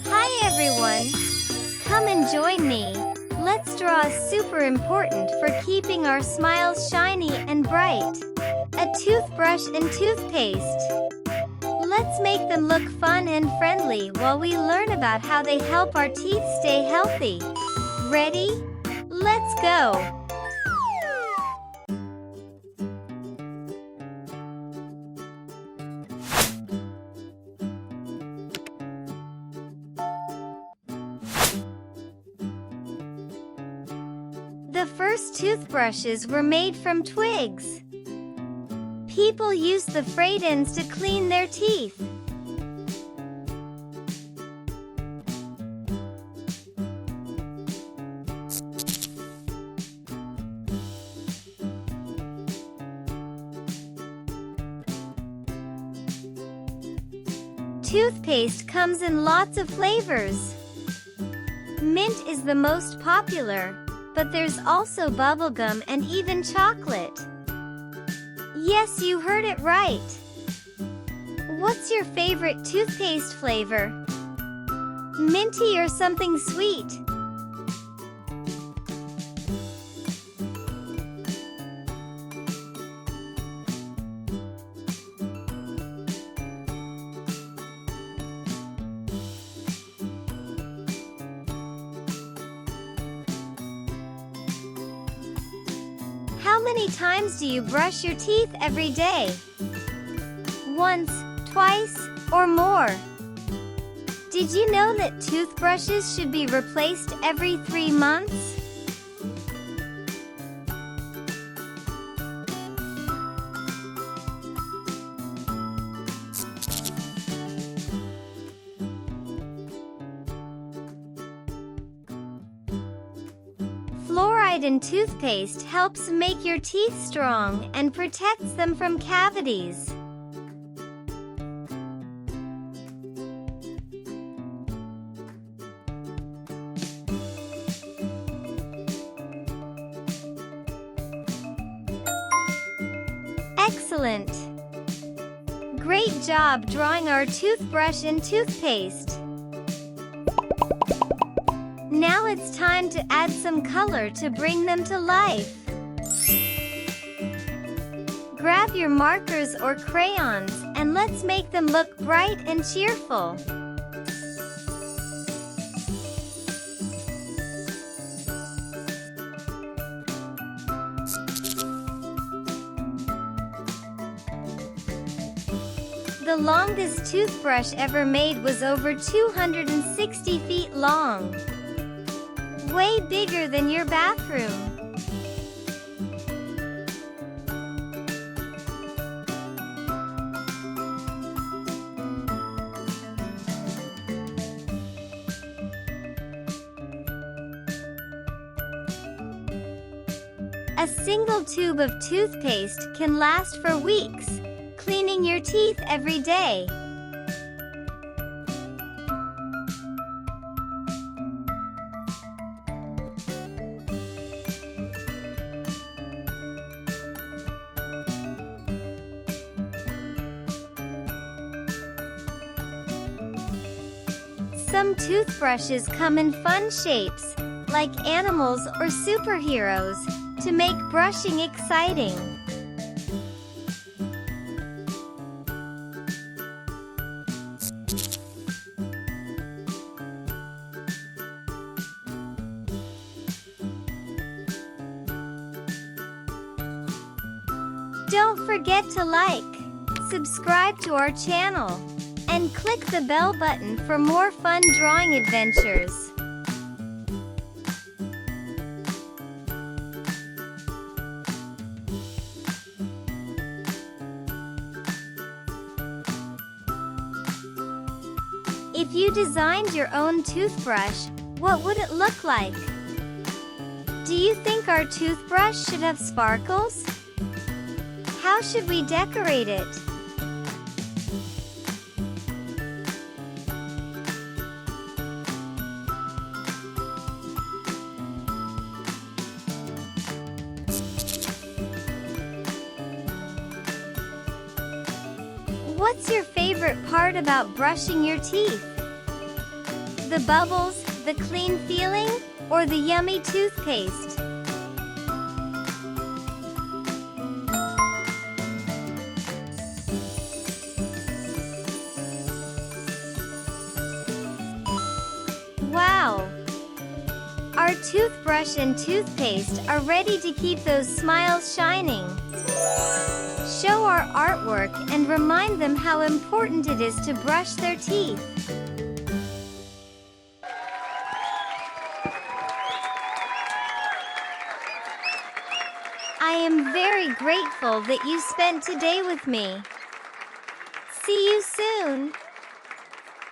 Hi everyone! Come and join me. Let's draw a super important for keeping our smiles shiny and bright. A toothbrush and toothpaste. Let's make them look fun and friendly while we learn about how they help our teeth stay healthy. Ready? Let's go! The first toothbrushes were made from twigs. People used the frayed ends to clean their teeth. Toothpaste comes in lots of flavors. Mint is the most popular, but there's also bubblegum and even chocolate. Yes, you heard it right. What's your favorite toothpaste flavor? Minty or something sweet? How many times do you brush your teeth every day? Once, twice, or more? Did you know that toothbrushes should be replaced every 3 months? Fluoride in toothpaste helps make your teeth strong and protects them from cavities. Excellent! Great job drawing our toothbrush and toothpaste. Now it's time to add some color to bring them to life. Grab your markers or crayons and let's make them look bright and cheerful. The longest toothbrush ever made was over 260 feet long. Way bigger than your bathroom. A single tube of toothpaste can last for weeks, cleaning your teeth every day. Some toothbrushes come in fun shapes, like animals or superheroes, to make brushing exciting. Don't forget to like, subscribe to our channel, and click the bell button for more fun drawing adventures. If you designed your own toothbrush, what would it look like? Do you think our toothbrush should have sparkles? How should we decorate it? What's your favorite part about brushing your teeth? The bubbles, the clean feeling, or the yummy toothpaste? Wow! Our toothbrush and toothpaste are ready to keep those smiles shining. Show our artwork and remind them how important it is to brush their teeth. I am very grateful that you spent today with me. See you soon!